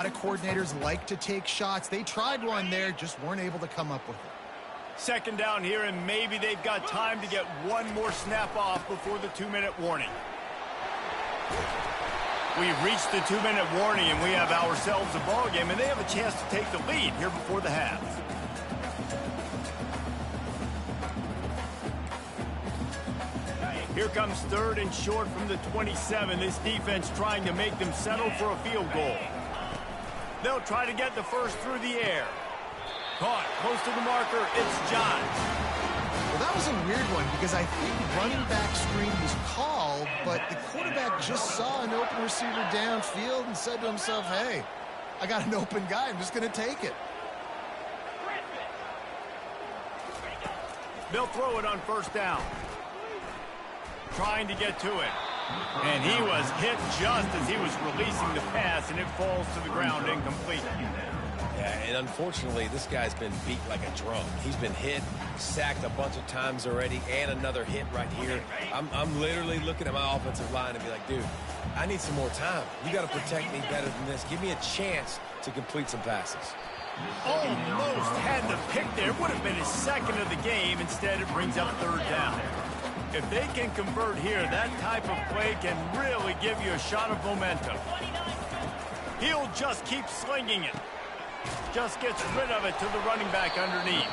A lot of coordinators like to take shots. They tried one there, just weren't able to come up with it. Second down here, and maybe they've got time to get one more snap off before the 2-minute warning. We've reached the 2-minute warning, and we have ourselves a ball game, and they have a chance to take the lead here before the half. Here comes 3rd and short from the 27. This defense trying to make them settle for a field goal. They'll try to get the first through the air. Caught close to the marker. It's Johns. Well, that was a weird one because I think running back screen was called, but the quarterback just saw an open receiver downfield and said to himself, hey, I got an open guy. I'm just going to take it. They'll throw it on 1st down. Trying to get to it. And he was hit just as he was releasing the pass, and it falls to the ground incomplete. Yeah, and unfortunately, this guy's been beat like a drum. He's been hit, sacked a bunch of times already, and another hit right here. I'm literally looking at my offensive line and be like, dude, I need some more time. You got to protect me better than this. Give me a chance to complete some passes. Almost had the pick there. Would have been his 2nd of the game. Instead, it brings up 3rd down. If they can convert here, that type of play can really give you a shot of momentum. He'll just keep slinging it. Just gets rid of it to the running back underneath.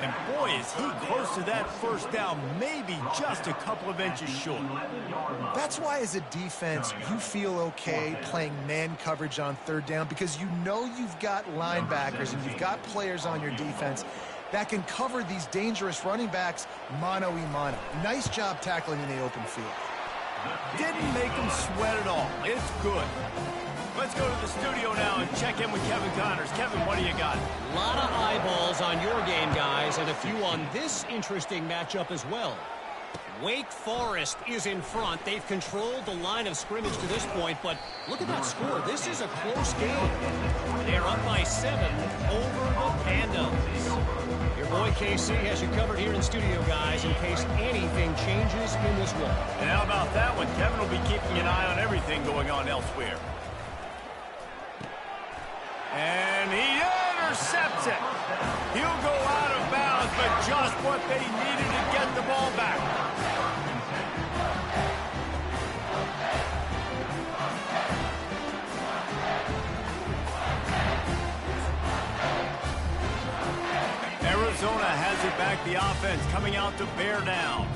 And boy, is he close to that 1st down, maybe just a couple of inches short. That's why as a defense, you feel okay playing man coverage on 3rd down because you know you've got linebackers and you've got players on your defense that can cover these dangerous running backs mano-a-mano. Nice job tackling in the open field. Didn't make him sweat at all. It's good. Let's go to the studio now and check in with Kevin Connors. Kevin, what do you got? A lot of eyeballs on your game, guys, and a few on this interesting matchup as well. Wake Forest is in front. They've controlled the line of scrimmage to this point, but look at that score. This is a close game. They're up by 7 over the Pandas. Your boy KC has you covered here in studio, guys, in case anything changes in this one. And how about that one? Kevin will be keeping an eye on everything going on elsewhere. And he intercepts it. He'll go out of bounds, but just what they needed to get the ball back. Arizona has it back. The offense coming out to bear down.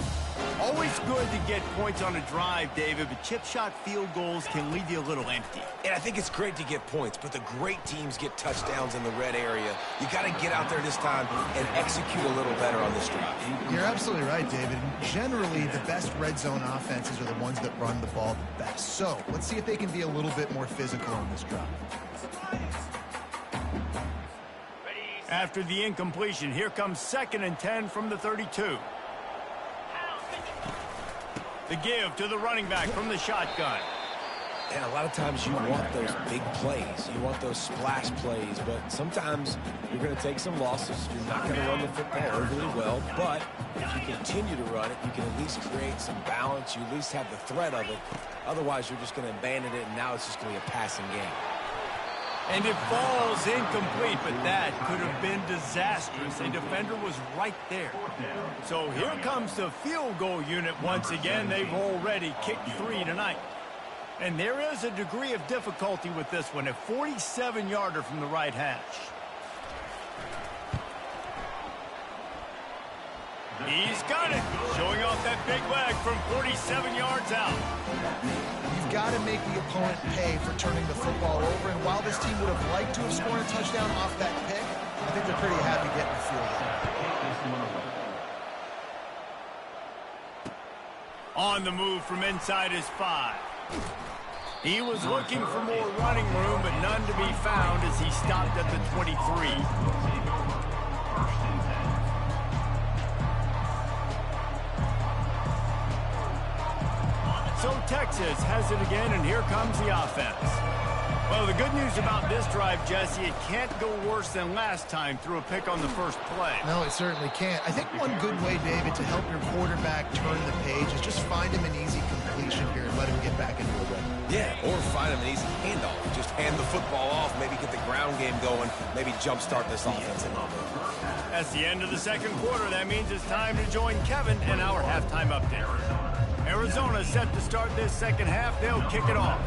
Always good to get points on a drive, David, but chip shot field goals can leave you a little empty. And I think it's great to get points, but the great teams get touchdowns in the red area. You got to get out there this time and execute a little better on this drive. You're absolutely right, David. Generally, the best red zone offenses are the ones that run the ball the best. So let's see if they can be a little bit more physical on this drive. After the incompletion, here comes 2nd and 10 from the 32. The give to the running back from the shotgun. And a lot of times you want those big plays. You want those splash plays, but sometimes you're going to take some losses. You're not going to run the football overly well, but if you continue to run it, you can at least create some balance. You at least have the threat of it. Otherwise, you're just going to abandon it, and now it's just going to be a passing game. And it falls incomplete, but that could have been disastrous. A defender was right there. So here comes the field goal unit once again. They've already kicked 3 tonight. And there is a degree of difficulty with this one, a 47-yarder from the right hash. He's got it, showing off that big leg from 47 yards out. You've got to make the opponent pay for turning the football over, and while this team would have liked to have scored a touchdown off that pick, I think they're pretty happy getting the field goal. On the move from inside his 5. He was looking for more running room, but none to be found as he stopped at the 23. So Texas has it again, and here comes the offense. Well, the good news about this drive, Jesse, it can't go worse than last time through a pick on the first play. No, it certainly can't. I think one good way, David, to help your quarterback turn the page is just find him an easy completion here and let him get back into a rhythm. Yeah, or find him an easy handoff. Just hand the football off, maybe get the ground game going, maybe jumpstart this offense a little bit. That's the end of the second quarter. That means it's time to join Kevin in our halftime update. Arizona set to start this second half. They'll kick it off.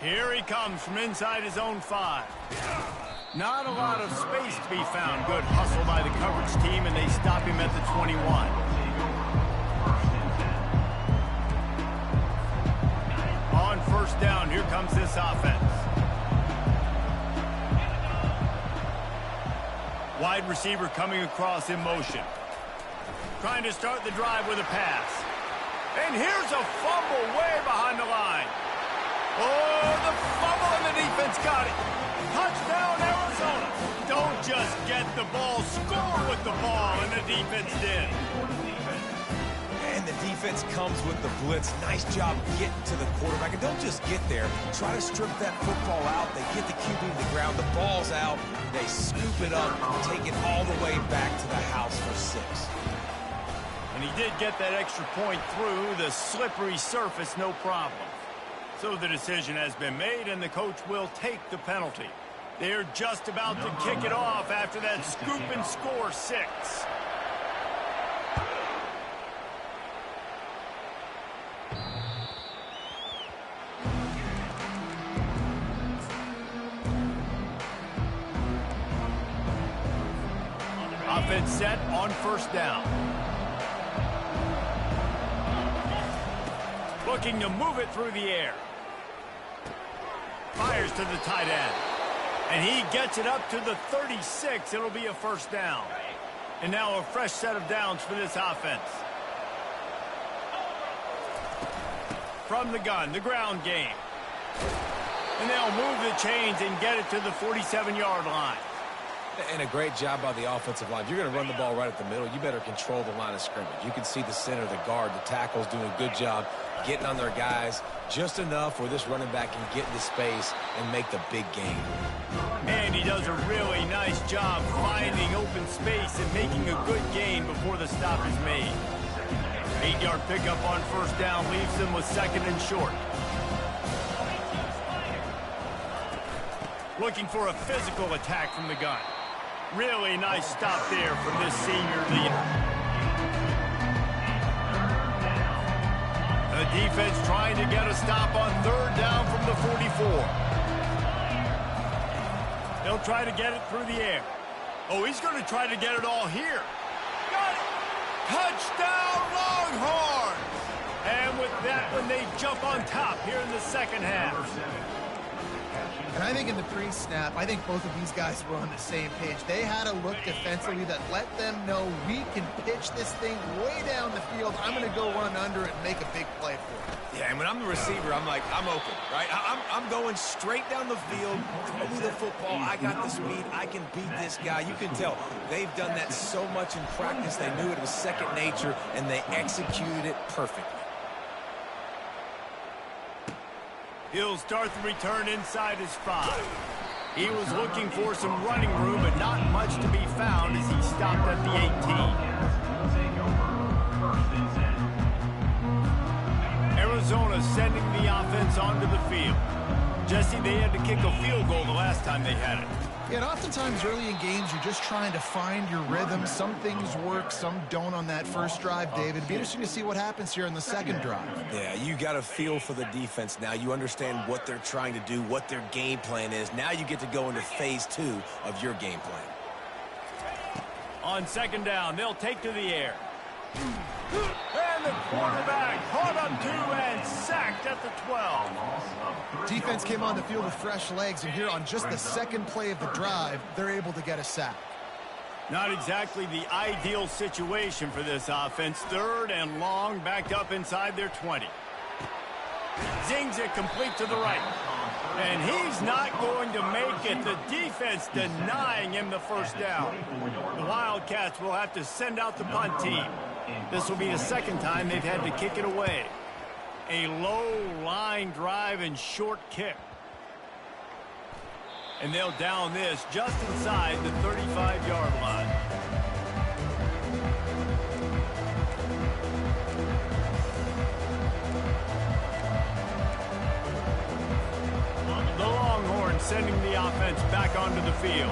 Here he comes from inside his own 5. Not a lot of space to be found. Good hustle by the coverage team, and they stop him at the 21. On first down, here comes this offense. Wide receiver coming across in motion. Trying to start the drive with a pass. And here's a fumble way behind the line. Oh, the fumble, and the defense got it. Touchdown, Arizona. Don't just get the ball, score with the ball, and the defense did. And the defense comes with the blitz. Nice job getting to the quarterback. And don't just get there. Try to strip that football out. They get the QB to the ground. The ball's out. They scoop it up, take it all the way back to the house for 6. And he did get that extra point through the slippery surface, no problem. So the decision has been made, and the coach will take the penalty. They're just about to kick it off after that scoop and score 6. Offense set on first down. Looking to move it through the air. Fires to the tight end. And he gets it up to the 36. It'll be a first down. And now a fresh set of downs for this offense. From the gun, the ground game. And they'll move the chains and get it to the 47-yard line. And a great job by the offensive line. If you're going to run the ball right at the middle, you better control the line of scrimmage. You can see the center, the guard, the tackles doing a good job getting on their guys just enough where this running back can get into space and make the big game. And he does a really nice job finding open space and making a good gain before the stop is made. 8-yard pickup on first down leaves them with second and short. Looking for a physical attack from the gun. Really nice stop there from this senior leader. The defense trying to get a stop on third down from the 44. They'll try to get it through the air. Oh, he's going to try to get it all here. Got it! Touchdown, Longhorns! And with that one, they jump on top here in the second half. And I think in the pre-snap, I think both of these guys were on the same page. They had a look defensively that let them know we can pitch this thing way down the field. I'm going to go run under it and make a big play for it. Yeah, and when I'm the receiver, I'm like, I'm open, right? I'm going straight down the field. Throw me the football. I got the speed. I can beat this guy. You can tell they've done that so much in practice. They knew it was second nature, and they executed it perfectly. He'll start the return inside his 5. He was looking for some running room, but not much to be found as he stopped at the 18. Arizona sending the offense onto the field. Jesse, they had to kick a field goal the last time they had it. Yeah, and oftentimes early in games, you're just trying to find your rhythm. Some things work, some don't on that first drive, David. It'd be interesting to see what happens here in the second drive. Yeah, you got a feel for the defense now. You understand what they're trying to do, what their game plan is. Now you get to go into phase 2 of your game plan. On second down, they'll take to the air. And the quarterback caught on 2 and sacked at the 12. Defense came on the field with fresh legs, and here on just the second play of the drive, they're able to get a sack. Not exactly the ideal situation for this offense. Third and long, backed up inside their 20. Zings it complete to the right. And he's not going to make it. The defense denying him the first down. The Wildcats will have to send out the punt team. This will be the second time they've had to kick it away. A low line drive and short kick. And they'll down this just inside the 35-yard line. sending the offense back onto the field.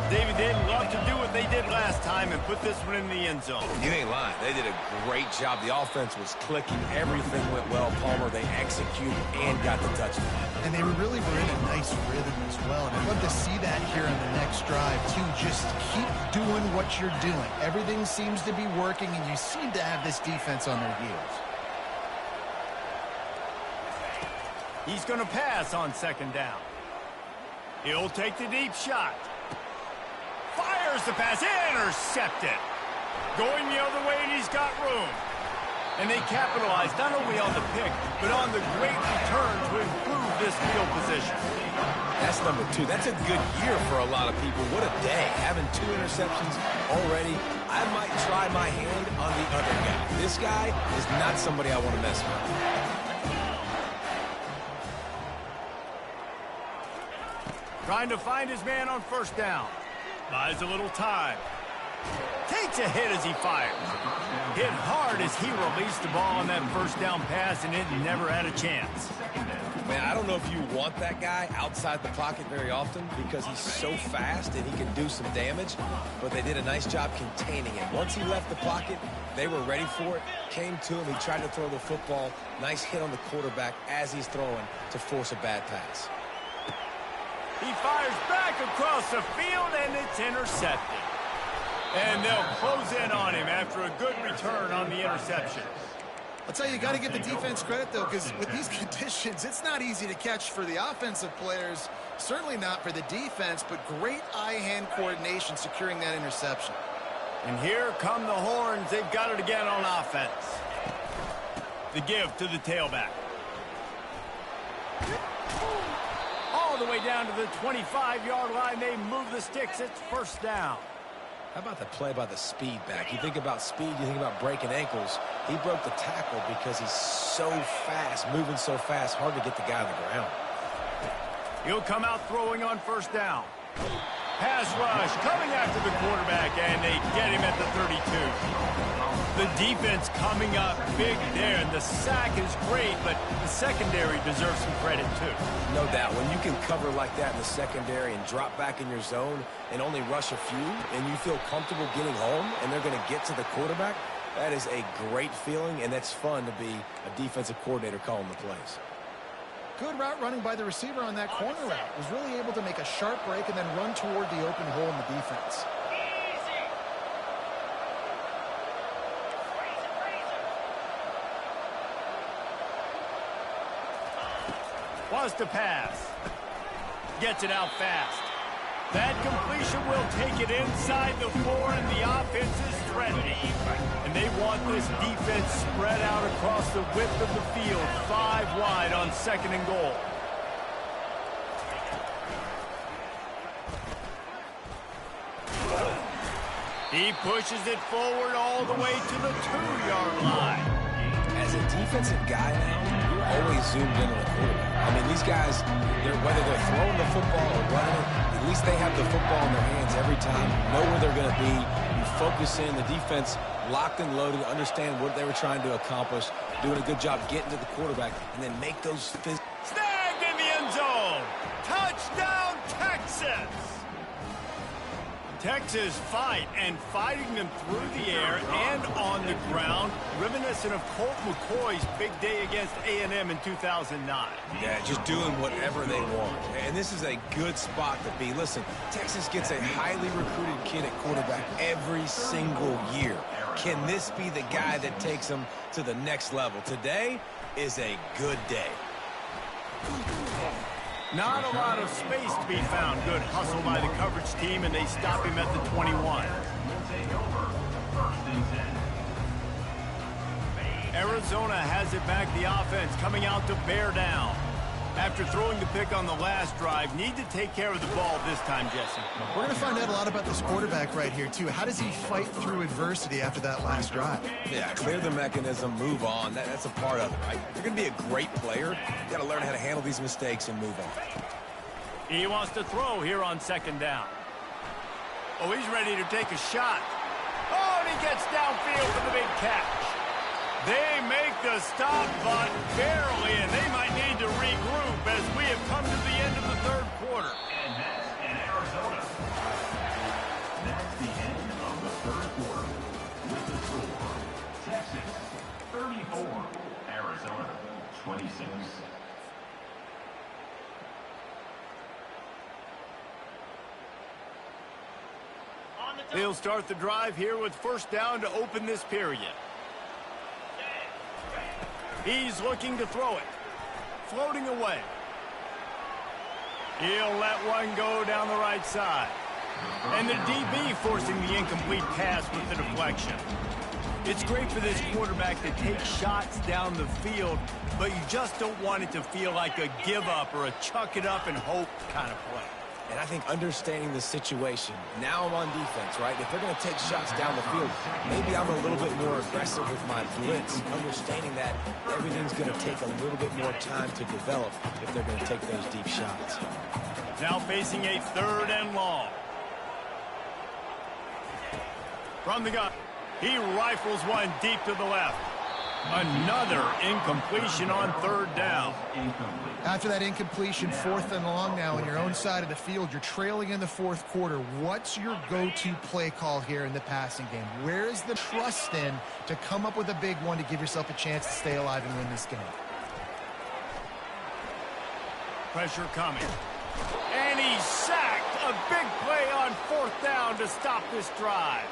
David, they'd love to do what they did last time and put this one in the end zone. You ain't lying. They did a great job. The offense was clicking. Everything went well, Palmer. They executed and got the touchdown. And they really were in a nice rhythm as well. And I'd love to see that here on the next drive, too. Just keep doing what you're doing. Everything seems to be working, and you seem to have this defense on their heels. He's going to pass on second down. He'll take the deep shot. Fires the pass, intercepted. Going the other way, and he's got room. And they capitalized not only on the pick, but on the great return to improve this field position. That's number 2. That's a good year for a lot of people. What a day. Having 2 interceptions already. I might try my hand on the other guy. This guy is not somebody I want to mess with. Trying to find his man on first down. Buys a little time. Takes a hit as he fires. Hit hard as he released the ball on that first down pass, and it never had a chance. Man, I don't know if you want that guy outside the pocket very often because he's so fast and he can do some damage, but they did a nice job containing him. Once he left the pocket, they were ready for it, came to him, he tried to throw the football. Nice hit on the quarterback as he's throwing to force a bad pass. He fires back across the field, and it's intercepted. And they'll close in on him after a good return on the interception. I'll tell you, you got to give the defense credit, though, because with these conditions, it's not easy to catch for the offensive players, certainly not for the defense, but great eye-hand coordination securing that interception. And here come the horns. They've got it again on offense. The give to the tailback. All the way down to the 25-yard line. They move the sticks. It's first down. How about the play by the speed back? You think about speed, you think about breaking ankles. He broke the tackle because he's so fast, moving so fast, hard to get the guy on the ground. He'll come out throwing on first down. Pass rush coming after the quarterback, and they get him at the 32. The defense coming up big there, and the sack is great, but the secondary deserves some credit too. No doubt. When you can cover like that in the secondary and drop back in your zone and only rush a few, and you feel comfortable getting home, and they're going to get to the quarterback, that is a great feeling, and that's fun to be a defensive coordinator calling the plays. Good route running by the receiver on that corner route. Was really able to make a sharp break and then run toward the open hole in the defense. Wants to pass. Gets it out fast. That completion will take it inside the 4, and the offense is threatening. And they want this defense spread out across the width of the field, 5 wide on second and goal. He pushes it forward all the way to the 2-yard line. As a defensive guy now, you're always zoomed in on the quarterback. I mean, these guys, whether they're throwing the football or running it, at least they have the football in their hands every time, know where they're going to be. You focus in, the defense locked and loaded, understand what they were trying to accomplish, doing a good job getting to the quarterback, and then make those snagged in the end zone. Touchdown, Texas! Texas fighting them through the air and on the ground, reminiscent of Colt McCoy's big day against A&M in 2009. Yeah, just doing whatever they want. And this is a good spot to be. Listen, Texas gets a highly recruited kid at quarterback every single year. Can this be the guy that takes them to the next level? Today is a good day. Not a lot of space to be found. Good hustle by the coverage team, and they stop him at the 21. Arizona has it back. The offense coming out to bear down. After throwing the pick on the last drive, need to take care of the ball this time, Jesse. We're going to find out a lot about this quarterback right here, too. How does he fight through adversity after that last drive? Yeah, clear the mechanism, move on. That's a part of it, right? You're going to be a great player. You got to learn how to handle these mistakes and move on. He wants to throw here on second down. Oh, he's ready to take a shot. Oh, and he gets downfield for the big catch. They make the stop, but barely, and they might need to regroup as we have come to the end of the third quarter. And that's in Arizona. That's the end of the third quarter. With the score, Texas 34, Arizona 26. They'll start the drive here with first down to open this period. He's looking to throw it. Floating away. He'll let one go down the right side. And the DB forcing the incomplete pass with the deflection. It's great for this quarterback to take shots down the field, but you just don't want it to feel like a give-up or a chuck-it-up and hope kind of play. And I think understanding the situation, now I'm on defense, right? If they're going to take shots down the field, maybe I'm a little bit more aggressive with my blitz, understanding that everything's going to take a little bit more time to develop if they're going to take those deep shots. Now facing a 3rd and long. From the gun, he rifles one deep to the left. Another incompletion on 3rd down. After that incompletion, 4th and long now on your own side of the field, you're trailing in the 4th quarter. What's your go-to play call here in the passing game? Where is the trust in to come up with a big one to give yourself a chance to stay alive and win this game? Pressure coming. And he's sacked. A big play on 4th down to stop this drive.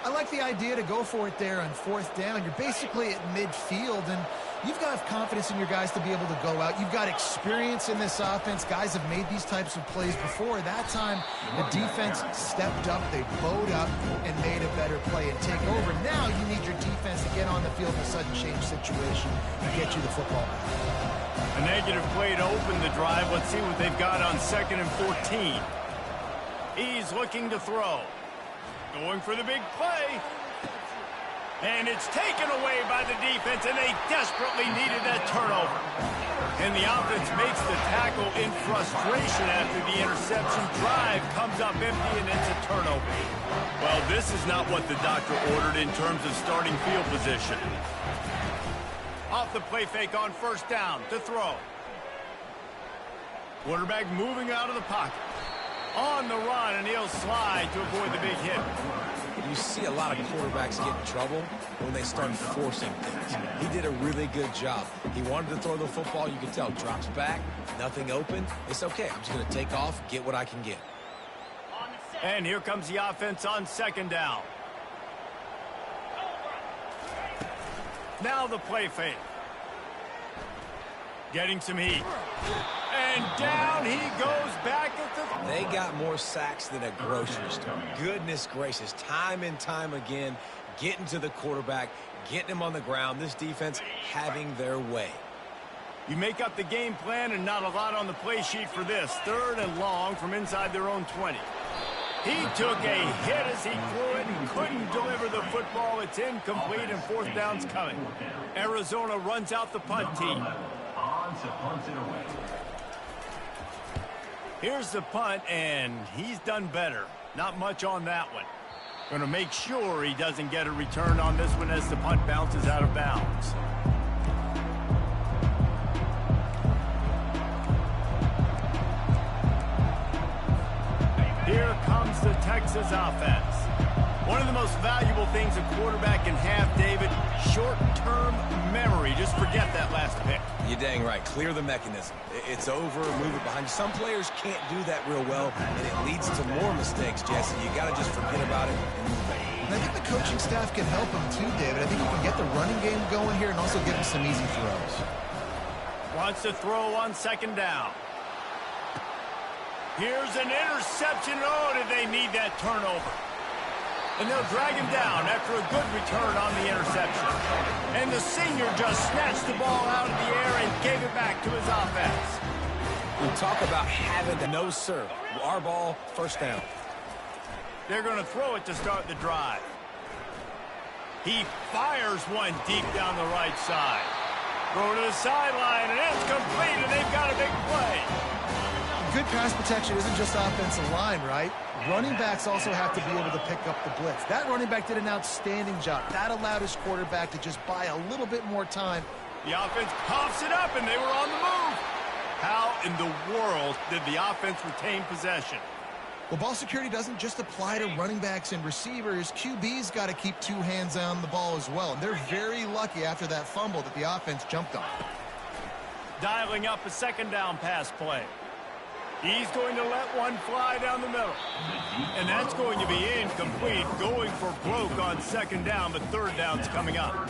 I like the idea to go for it there on 4th down. You're basically at midfield, and you've got confidence in your guys to be able to go out. You've got experience in this offense. Guys have made these types of plays before. That time, the defense stepped up. They bowed up and made a better play and take over. Now you need your defense to get on the field in a sudden change situation and get you the football back. A negative play to open the drive. Let's see what they've got on 2nd and 14. He's looking to throw. Going for the big play. And it's taken away by the defense, and they desperately needed that turnover. And the offense makes the tackle in frustration after the interception. Drive comes up empty, and it's a turnover. Well, this is not what the doctor ordered in terms of starting field position. Off the play fake on 1st down to throw. Quarterback moving out of the pocket. On the run, and he'll slide to avoid the big hit. You see a lot of quarterbacks get in trouble when they start forcing things. He did a really good job. He wanted to throw the football. You can tell. Drops back, nothing open. It's okay. I'm just going to take off, get what I can get. And here comes the offense on 2nd down. Now the play fake. Getting some heat. And down he goes back at the... They got more sacks than a grocery store. Goodness gracious. Time and time again, getting to the quarterback, getting him on the ground. This defense having their way. You make up the game plan and not a lot on the play sheet for this. 3rd and long from inside their own 20. He took a hit as he threw it and couldn't deliver the football. It's incomplete and 4th down's coming. Arizona runs out the punt team. Here's the punt, and he's done better. Not much on that one. Going to make sure he doesn't get a return on this one as the punt bounces out of bounds. Here comes the Texas offense. One of the most valuable things a quarterback can have, David, short-term memory. Just forget that last pick. You're dang right. Clear the mechanism. It's over, move it behind you. Some players can't do that real well, and it leads to more mistakes, Jesse. You got to just forget about it and move on. And I think the coaching staff can help him too, David. I think you can get the running game going here and also give him some easy throws. Wants to throw on 2nd down. Here's an interception. Oh, did they need that turnover? And they'll drag him down after a good return on the interception. And the senior just snatched the ball out of the air and gave it back to his offense. We talk about having the no serve. Our ball, 1st down. They're going to throw it to start the drive. He fires one deep down the right side. Throw to the sideline, and it's complete, and they've got a big play. Good pass protection isn't just offensive line, right? Running backs also have to be able to pick up the blitz. That running back did an outstanding job. That allowed his quarterback to just buy a little bit more time. The offense coughs it up, and they were on the move. How in the world did the offense retain possession? Well, ball security doesn't just apply to running backs and receivers. QB's got to keep two hands on the ball as well. And they're very lucky after that fumble that the offense jumped on. Dialing up a second down pass play. He's going to let one fly down the middle. And that's going to be incomplete, going for broke on second down, but third down's coming up.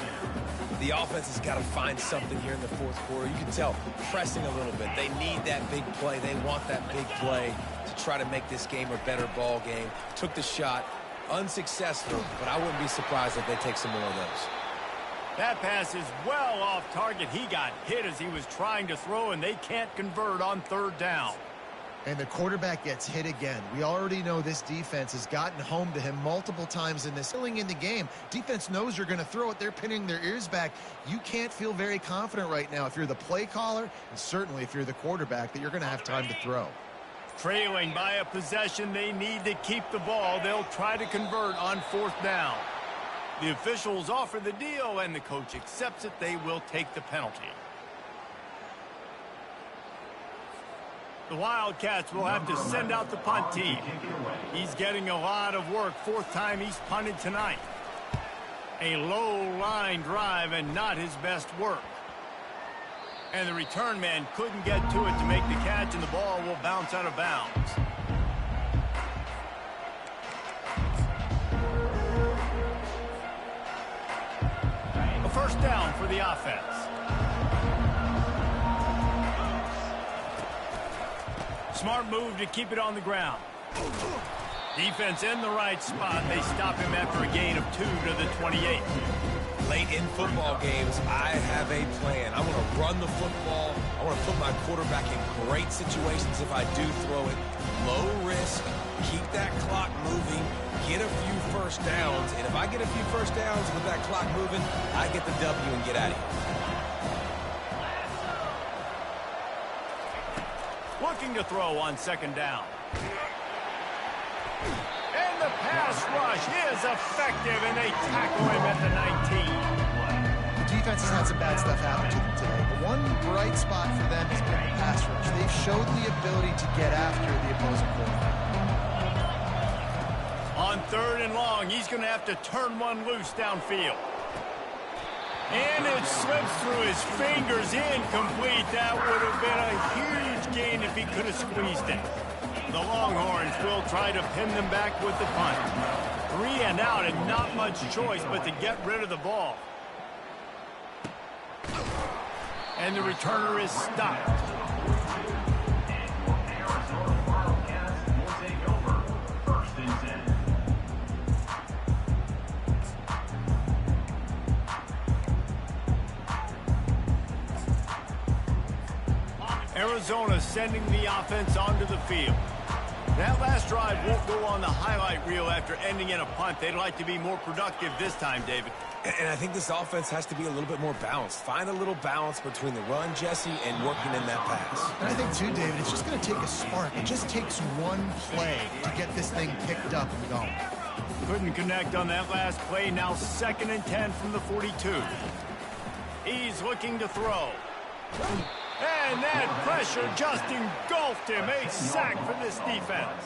The offense has got to find something here in the fourth quarter. You can tell pressing a little bit. They need that big play. They want that big play to try to make this game a better ball game. Took the shot, unsuccessful, but I wouldn't be surprised if they take some more of those. That pass is well off target. He got hit as he was trying to throw, and they can't convert on third down. And the quarterback gets hit again. We already know this defense has gotten home to him multiple times in this in the game. Defense knows you're going to throw it. They're pinning their ears back. You can't feel very confident right now if you're the play caller, and certainly if you're the quarterback, that you're going to have time to throw. Trailing by a possession, they need to keep the ball. They'll try to convert on fourth down. The officials offer the deal, and the coach accepts it. They will take the penalty. The Wildcats will have to send out the punt team. He's getting a lot of work. Fourth time he's punted tonight. A low line drive and not his best work. And the return man couldn't get to it to make the catch, and the ball will bounce out of bounds. A first down for the offense. Smart move to keep it on the ground. Defense in the right spot. They stop him after a gain of 2 to the 28. Late in football games, I have a plan. I want to run the football. I want to put my quarterback in great situations if I do throw it. Low risk, keep that clock moving, get a few first downs. And if I get a few first downs with that clock moving, I get the W and get out of here. Looking to throw on second down. And the pass rush is effective, and they tackle him at the 19. The defense has had some bad stuff happen to them today, but one bright spot for them has been the pass rush. They've showed the ability to get after the opposing quarterback. On third and long, he's going to have to turn one loose downfield. And it slips through his fingers, incomplete. That would have been a huge gain if he could have squeezed it. The Longhorns will try to pin them back with the punt. 3 and out, and not much choice but to get rid of the ball. And the returner is stopped. Arizona Wildcats will take over. First and 10. Arizona sending the offense onto the field. That last drive won't go on the highlight reel after ending in a punt. They'd like to be more productive this time, David. And I think this offense has to be a little bit more balanced. Find a little balance between the run, Jesse, and working in that pass. And I think, too, David, it's just going to take a spark. It just takes one play to get this thing picked up and going. Couldn't connect on that last play. Now 2nd and 10 from the 42. He's looking to throw. And that pressure just engulfed him. A sack for this defense.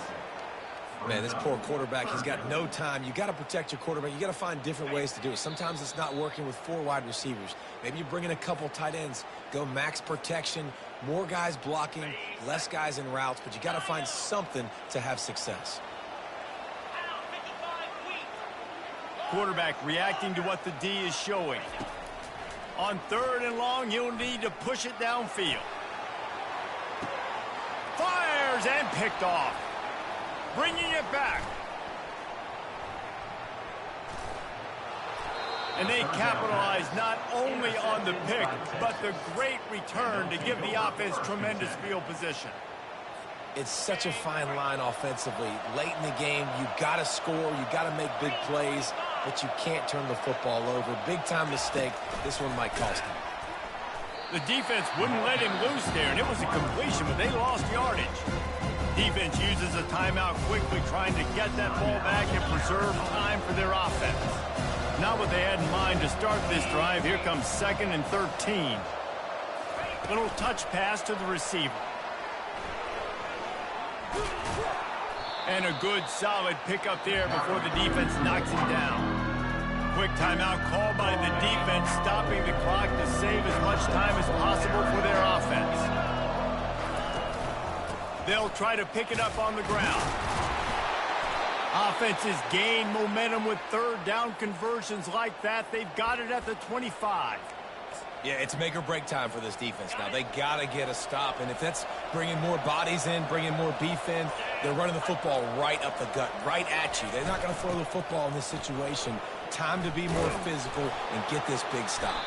Man, this poor quarterback, he's got no time. You got to protect your quarterback. You got to find different ways to do it. Sometimes it's not working with 4 wide receivers. Maybe you bring in a couple tight ends, go max protection, more guys blocking, less guys in routes, but you got to find something to have success. Quarterback reacting to what the D is showing. On 3rd and long, he'll need to push it downfield. Fires and picked off. Bringing it back. And they capitalize not only on the pick, but the great return to give the offense tremendous field position. It's such a fine line offensively. Late in the game, you got to score, you got to make big plays, but you can't turn the football over. Big-time mistake. This one might cost him. The defense wouldn't let him loose there, and it was a completion, but they lost yardage. Defense uses a timeout quickly, trying to get that ball back and preserve time for their offense. Not what they had in mind to start this drive. Here comes 2nd and 13. Little touch pass to the receiver. And a good, solid pickup there before the defense knocks him down. Quick timeout called by the defense, stopping the clock to save as much time as possible for their offense. They'll try to pick it up on the ground. Offenses gain momentum with third down conversions like that. They've got it at the 25. Yeah, it's make or break time for this defense now. They got to get a stop, and if that's bringing more bodies in, bringing more beef in, they're running the football right up the gut, right at you. They're not going to throw the football in this situation. Time to be more physical and get this big stop.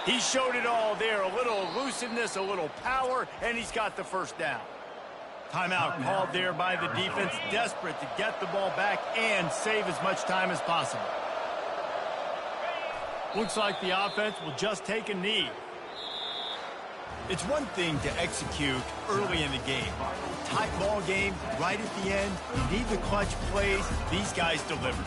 He showed it all there, a little elusiveness, a little power, and he's got the first down. Timeout called there by the defense, desperate to get the ball back and save as much time as possible. Looks like the offense will just take a knee. It's one thing to execute early in the game. Tight ball game, right at the end, you need the clutch plays. These guys deliver.